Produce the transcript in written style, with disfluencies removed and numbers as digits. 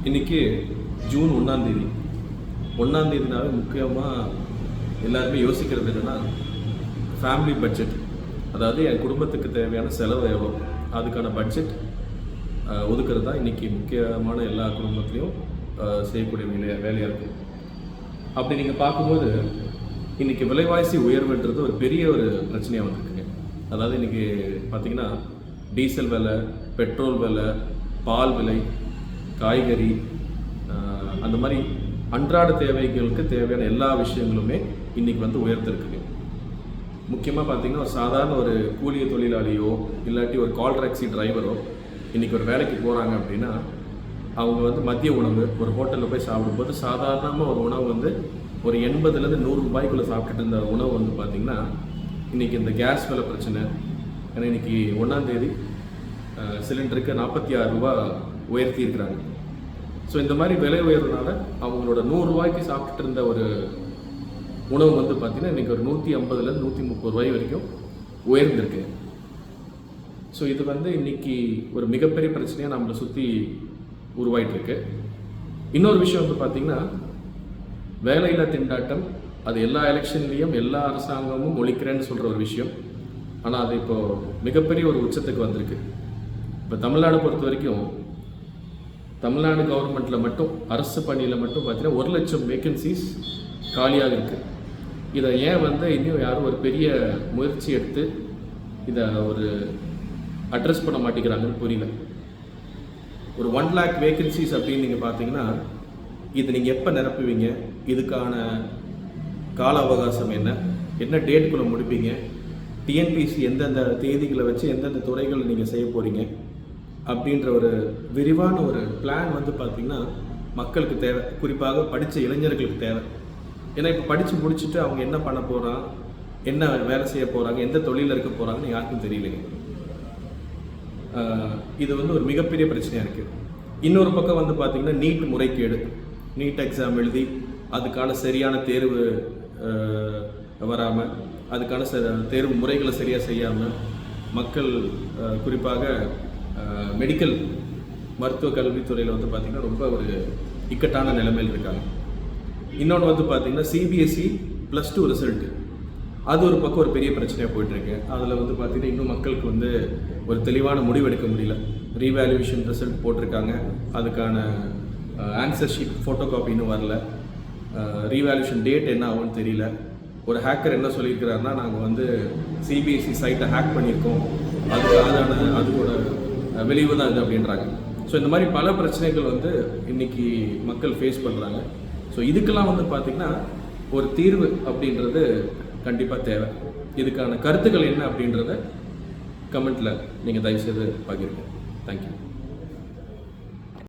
இன்றைக்கி ஜூன் 1ஆம் தேதி. 1ஆம் தேதினாவே முக்கியமாக எல்லாருமே யோசிக்கிறது என்னென்னா ஃபேமிலி பட்ஜெட். அதாவது என் குடும்பத்துக்கு தேவையான செலவு எவ்வளோ, அதுக்கான பட்ஜெட் ஒதுக்கிறது தான் இன்றைக்கி முக்கியமான எல்லா குடும்பத்துலேயும் செய்யக்கூடிய வேலையாக இருக்குது. அப்படி நீங்கள் பார்க்கும்போது இன்றைக்கி விலைவாசி உயர்வுன்றது ஒரு பெரிய ஒரு பிரச்சனையாக வந்திருக்குங்க. அதாவது இன்றைக்கி பார்த்திங்கன்னா டீசல் விலை, பெட்ரோல் விலை, பால் விலை, காய்கறி, அந்த மாதிரி அன்றாட தேவைகளுக்கு தேவையான எல்லா விஷயங்களுமே இன்றைக்கி வந்து உயர்த்திருக்குங்க. முக்கியமாக பார்த்திங்கன்னா ஒரு சாதாரண ஒரு கூலிய தொழிலாளியோ இல்லாட்டி ஒரு கால் டாக்ஸி டிரைவரோ இன்றைக்கி ஒரு வேலைக்கு போகிறாங்க அப்படின்னா அவங்க வந்து மதிய உணவு ஒரு ஹோட்டலில் போய் சாப்பிடும்போது சாதாரணமாக ஒரு உணவு வந்து ஒரு 80லேருந்து 100 ரூபாய்க்குள்ளே சாப்பிட்டுட்டு இருந்த உணவு வந்து பார்த்திங்கன்னா இன்றைக்கி இந்த கேஸ் விலை பிரச்சனை. ஏன்னா இன்றைக்கி 1ஆம் தேதி சிலிண்டருக்கு 46 ரூபா உயர்த்தி இருக்கிறாங்க. ஸோ இந்த மாதிரி விலை உயர்வுனால அவங்களோட 100 ரூபாய்க்கு சாப்பிட்டுட்டு இருந்த ஒரு உணவு வந்து பார்த்திங்கன்னா இன்றைக்கி ஒரு 150லேருந்து 130 ரூபாய் வரைக்கும் உயர்ந்திருக்கு. ஸோ இது வந்து இன்றைக்கி ஒரு மிகப்பெரிய பிரச்சனையாக நம்மளை சுற்றி உருவாயிட்டிருக்கு. இன்னொரு விஷயம் வந்து பார்த்திங்கன்னா வேலையில்லா திண்டாட்டம். அது எல்லா எலெக்ஷன்லேயும் எல்லா அரசாங்கமும் ஒழிக்கிறேன்னு சொல்கிற ஒரு விஷயம். ஆனால் அது இப்போது மிகப்பெரிய ஒரு உச்சத்துக்கு வந்திருக்கு. இப்போ தமிழ்நாடு பொறுத்த வரைக்கும் தமிழ்நாடு கவர்மெண்ட்டில் மட்டும் அரசு பணியில் மட்டும் பார்த்தீங்கன்னா 1 லட்சம் வேக்கன்சிஸ் காலியாக இருக்குது. இதை ஏன் வந்து இன்னும் யாரும் ஒரு பெரிய முயற்சி எடுத்து இதை ஒரு அட்ரஸ் பண்ண மாட்டேங்கிறாங்கன்னு புரியல. ஒரு 1 lakh வேக்கன்சிஸ் அப்படின்னு நீங்கள் பார்த்தீங்கன்னா இது நீங்கள் எப்போ நிரப்புவீங்க, இதுக்கான கால அவகாசம் என்ன டேட்டுக்குள்ளே முடிப்பீங்க, டிஎன்பிசி எந்தெந்த தேதிகளை வச்சு எந்தெந்த துறைகளை நீங்கள் செய்ய போகிறீங்க அப்படின்ற ஒரு விரிவான ஒரு பிளான் வந்து பார்த்திங்கன்னா மக்களுக்கு தேவை. குறிப்பாக படித்த இளைஞர்களுக்கு தேவை. ஏன்னா இப்போ படித்து முடிச்சுட்டு அவங்க என்ன பண்ண போகிறாங்க, என்ன வேலை செய்ய போகிறாங்க, எந்த தொழிலில் இருக்க போகிறாங்கன்னு யாருக்கும் தெரியலைங்க. இது வந்து ஒரு மிகப்பெரிய பிரச்சனையாக இருக்குது. இன்னொரு பக்கம் வந்து பார்த்திங்கன்னா நீட் முறைகேடு. நீட் எக்ஸாம் எழுதி அதுக்கான சரியான தேர்வு வராமல், அதுக்கான தேர்வு முறைகளை சரியாக செய்யாமல் மக்கள் குறிப்பாக மெடிக்கல் மருத்துவ கல்வித்துறையில் வந்து பார்த்திங்கன்னா ரொம்ப ஒரு இக்கட்டான நிலைமையில் இருக்காங்க. இன்னொன்று வந்து பார்த்திங்கன்னா சிபிஎஸ்சி +2 ரிசல்ட்டு, அது ஒரு பக்கம் ஒரு பெரிய பிரச்சனையாக போயிட்டுருக்கு. அதில் வந்து பார்த்திங்கன்னா இன்னும் மக்களுக்கு வந்து ஒரு தெளிவான முடிவு எடுக்க முடியல. ரீவேல்யூவேஷன் ரிசல்ட் போட்டிருக்காங்க, அதுக்கான ஆன்சர் ஷீட் ஃபோட்டோ காப்பி இன்னும் வரல. ரீவேல்யூஷன் டேட் என்ன ஆகும்னு தெரியல. ஒரு ஹேக்கர் என்ன சொல்லியிருக்கிறாருன்னா நாங்கள் வந்து சிபிஎஸ்சி சைட்டை ஹேக் பண்ணியிருக்கோம், அதோட விளைவு தான் இது அப்படின்றாங்க. ஸோ இந்த மாதிரி பல பிரச்சனைகள் வந்து இன்றைக்கி மக்கள் ஃபேஸ் பண்ணுறாங்க. ஸோ இதுக்கெல்லாம் வந்து பார்த்திங்கன்னா ஒரு தீர்வு அப்படின்றது கண்டிப்பாக தேவை. இதுக்கான கருத்துக்கள் என்ன அப்படின்றத கமெண்ட்டில் நீங்கள் தயவுசெய்து பகிருங்க. தேங்க்யூ.